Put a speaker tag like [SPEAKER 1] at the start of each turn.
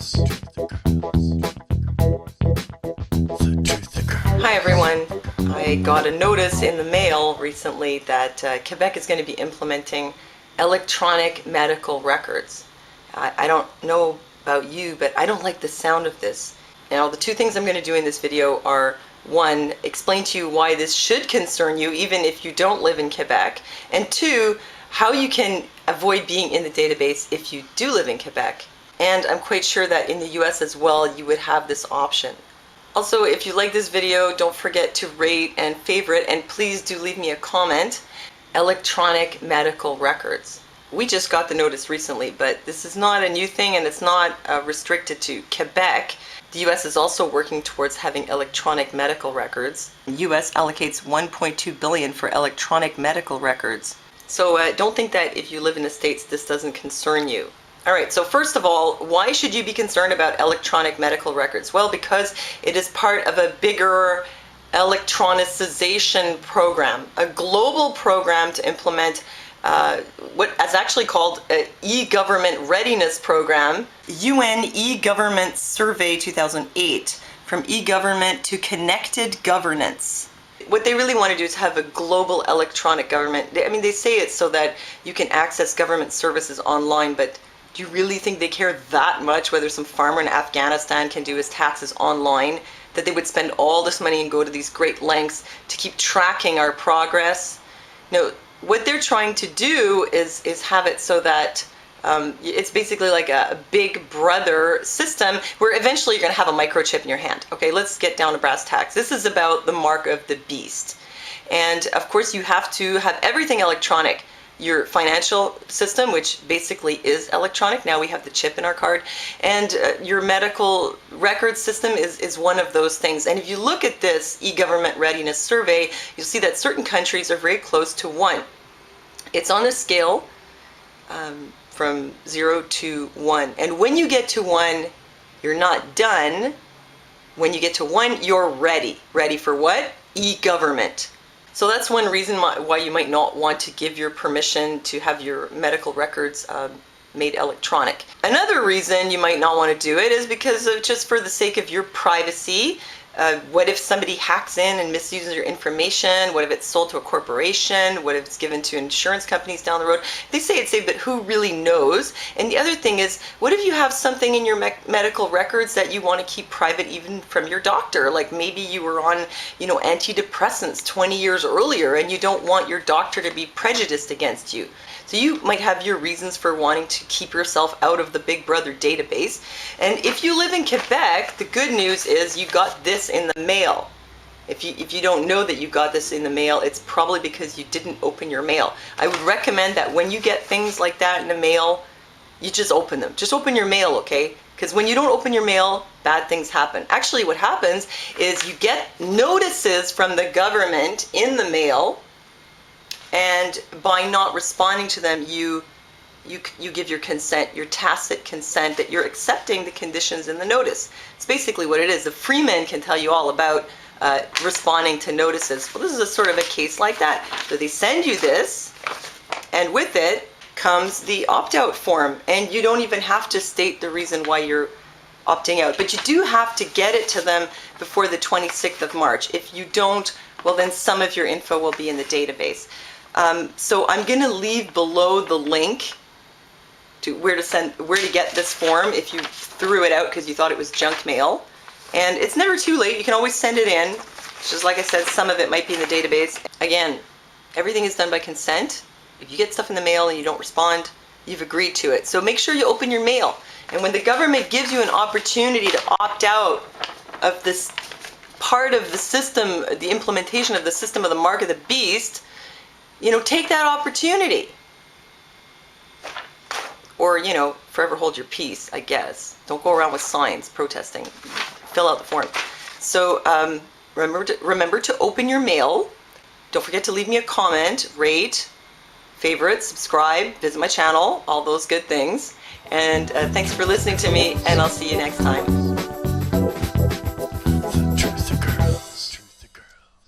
[SPEAKER 1] Hi everyone. I got a notice in the mail recently that Quebec is going to be implementing electronic medical records. I don't know about you, but I don't like the sound of this. Now, the two things I'm going to do in this video are, one, explain to you why this should concern you even if you don't live in Quebec, and two, how you can avoid being in the database if you do live in Quebec. And I'm quite sure that in the US as well you would have this option. Also, if you like this video, don't forget to rate and favorite, and please do leave me a comment. Electronic medical records. We just got the notice recently, but this is not a new thing and it's not restricted to Quebec. The US is also working towards having electronic medical records. The US allocates $1.2 billion for electronic medical records. So don't think that if you live in the States this doesn't concern you. Alright, so first of all, why should you be concerned about electronic medical records? Well, because it is part of a bigger electronicization program, a global program to implement what is actually called an e-government readiness program, UN e-government survey 2008, from e-government to connected governance. What they really want to do is have a global electronic government. I mean, they say it so that you can access government services online, but do you really think they care that much whether some farmer in Afghanistan can do his taxes online, that they would spend all this money and go to these great lengths to keep tracking our progress? No, what they're trying to do is have it so that it's basically like a big brother system where eventually you're going to have a microchip in your hand. Okay, let's get down to brass tacks. This is about the mark of the beast. And of course you have to have everything electronic. Your financial system, which basically is electronic. Now we have the chip in our card. And your medical record system is one of those things. And if you look at this e-government readiness survey, you'll see that certain countries are very close to 1. It's on a scale from 0 to 1. And when you get to 1, you're not done. When you get to 1, you're ready. Ready for what? E-government. So that's one reason why you might not want to give your permission to have your medical records made electronic. Another reason you might not want to do it is because of just for the sake of your privacy. What if somebody hacks in and misuses your information? What if it's sold to a corporation? What if it's given to insurance companies down the road? They say it's safe, but who really knows? And the other thing is, what if you have something in your medical records that you want to keep private even from your doctor? Like maybe you were on, antidepressants 20 years earlier and you don't want your doctor to be prejudiced against you. So you might have your reasons for wanting to keep yourself out of the Big Brother database. And if you live in Quebec, the good news is you got this in the mail. If you don't know that you got this in the mail, it's probably because you didn't open your mail. I would recommend that when you get things like that in the mail, you just open them. Just open your mail, okay? Because when you don't open your mail, bad things happen. Actually, what happens is you get notices from the government in the mail, and by not responding to them, you give your consent, your tacit consent that you're accepting the conditions in the notice. It's basically what it is. The Freeman can tell you all about responding to notices. Well, this is a sort of a case like that. So they send you this, and with it comes the opt-out form, and you don't even have to state the reason why you're opting out, but you do have to get it to them before the 26th of March. If you don't, well, then some of your info will be in the database. So I'm going to leave below the link to where to get this form if you threw it out because you thought it was junk mail. And it's never too late. You can always send it in. Just like I said, some of it might be in the database. Again, everything is done by consent. If you get stuff in the mail and you don't respond, you've agreed to it. So make sure you open your mail. And when the government gives you an opportunity to opt out of this part of the system, the implementation of the system of the mark of the beast, take that opportunity. Or, forever hold your peace, I guess. Don't go around with signs protesting. Fill out the form. So remember to open your mail. Don't forget to leave me a comment, rate, favorite, subscribe, visit my channel, all those good things. And thanks for listening to me, and I'll see you next time.